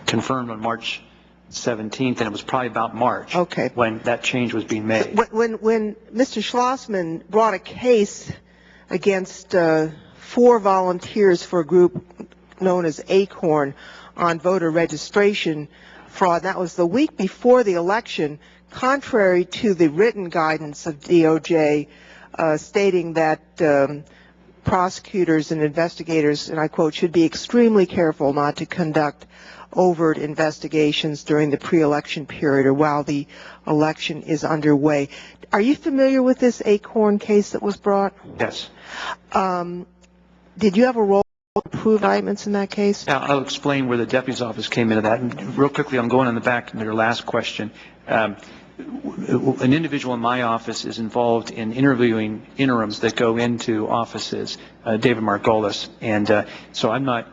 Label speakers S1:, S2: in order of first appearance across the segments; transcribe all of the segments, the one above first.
S1: confirmed on March 17th, and it was probably about March when that change was being made.
S2: When Mr. Schlozman brought a case against 4 volunteers for a group known as Acorn on voter registration fraud, that was the week before the election, contrary to the written guidance of DOJ stating that prosecutors and investigators, and I quote, should be extremely careful not to conduct overt investigations during the pre-election period or while the election is underway. Are you familiar with this Acorn case that was brought?
S1: Yes.
S2: Did you have a role to prove indictments in that case?
S1: Yeah, I'll explain where the deputy's office came into that. And real quickly, I'm going on the back to your last question. An individual in my office is involved in interviewing interims that go into offices, David Margolis, and so I'm not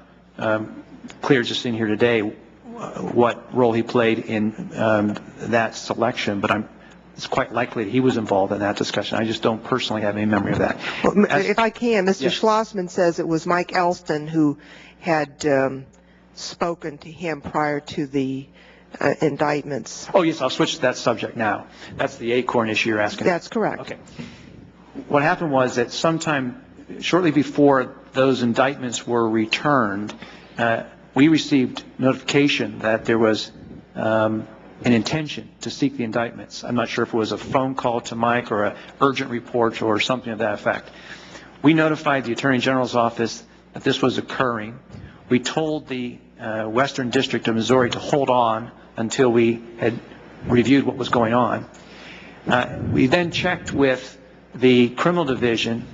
S1: clear just in here today what role he played in that selection, but it's quite likely that he was involved in that discussion. I just don't personally have any memory of that.
S2: Well, if I can, Mr. Schlozman says it was Mike Elston who had spoken to him prior to the indictments.
S1: Oh, yes, I'll switch to that subject now. That's the Acorn issue you're asking.
S2: That's correct.
S1: Okay. What happened was that sometime shortly before those indictments were returned, we received notification that there was an intention to seek the indictments. I'm not sure if it was a phone call to Mike or an urgent report or something of that effect. We notified the Attorney General's office that this was occurring. We told the Western District of Missouri to hold on until we had reviewed what was going on. We then checked with the criminal division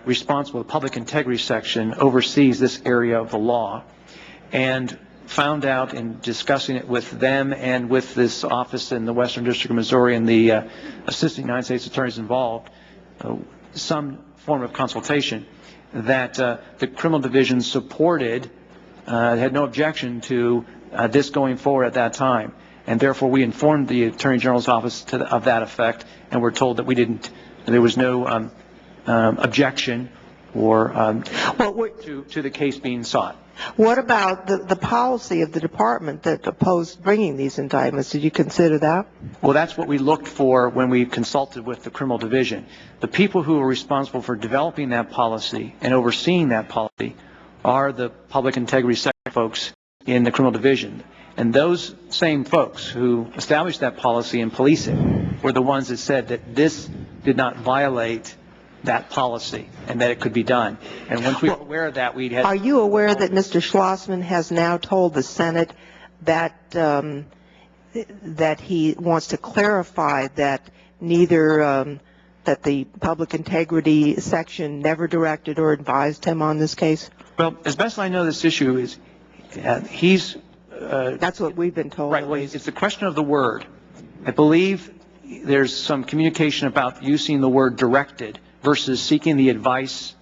S1: responsible, the public integrity section oversees this area of the law, and found out in discussing it with them and with this office in the Western District of Missouri and the assistant United States attorneys involved, some form of consultation, that the criminal division supported, had no objection to this going forward at that time. And therefore we informed the Attorney General's office of that effect, and we're told that there was no objection or to the case being sought.
S2: What about the policy of the department that opposed bringing these indictments? Did you consider that?
S1: Well, that's what we looked for when we consulted with the criminal division. The people who are responsible for developing that policy and overseeing that policy are the public integrity sector folks in the criminal division. And those same folks who established that policy and police it were the ones that said that this did not violate that policy and that it could be done. And once we were aware of that, we had...
S2: Are you aware that Mr. Schlozman has now told the Senate that that he wants to clarify that neither that the public integrity section never directed or advised him on this case?
S1: Well, as best I know, this issue is he's...
S2: That's what we've been told.
S1: Right. Well, it's a question of the word. I believe there's some communication about using the word directed versus seeking the advice.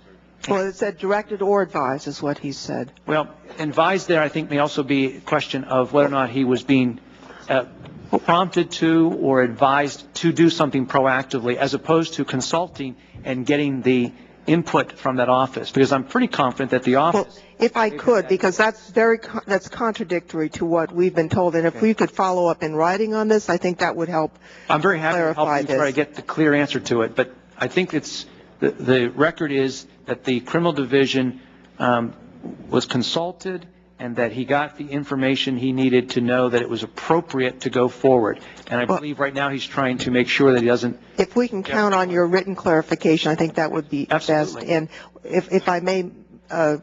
S2: Well, it said directed or advised is what he said.
S1: Well, advised there I think may also be a question of whether or not he was being prompted to or advised to do something proactively as opposed to consulting and getting the input from that office, because I'm pretty confident that the office...
S2: Well, if I could, because that's contradictory to what we've been told, and if we could follow up in writing on this, I think that would help.
S1: I'm very happy to help you try to get the clear answer to it, but I think it's the record is that the criminal division was consulted and that he got the information he needed to know that it was appropriate to go forward. And I believe right now he's trying to make sure that he doesn't...
S2: If we can count on your written clarification, I think that would be
S1: Absolutely.
S2: best. And if I may,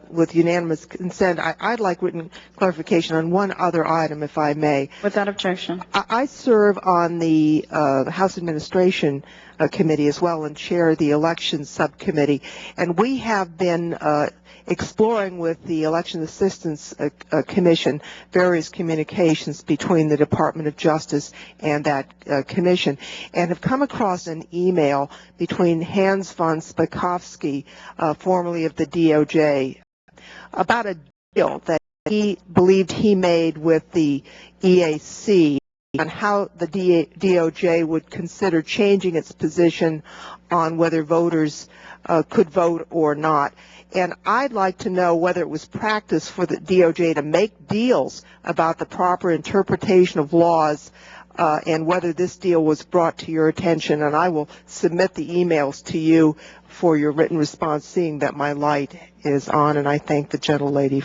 S2: with unanimous consent, I'd like written clarification on one other item, if I may.
S3: Without objection.
S2: I serve on the House Administration Committee as well and chair the Elections Subcommittee. And we have been exploring with the Election Assistance Commission various communications between the Department of Justice and that commission, and have come across an email between Hans von Spakovsky, formerly of the DOJ, about a deal that he believed he made with the EAC on how the DOJ would consider changing its position on whether voters could vote or not. And I'd like to know whether it was practice for the DOJ to make deals about the proper interpretation of laws, and whether this deal was brought to your attention. And I will submit the emails to you for your written response, seeing that my light is on, and I thank the gentlelady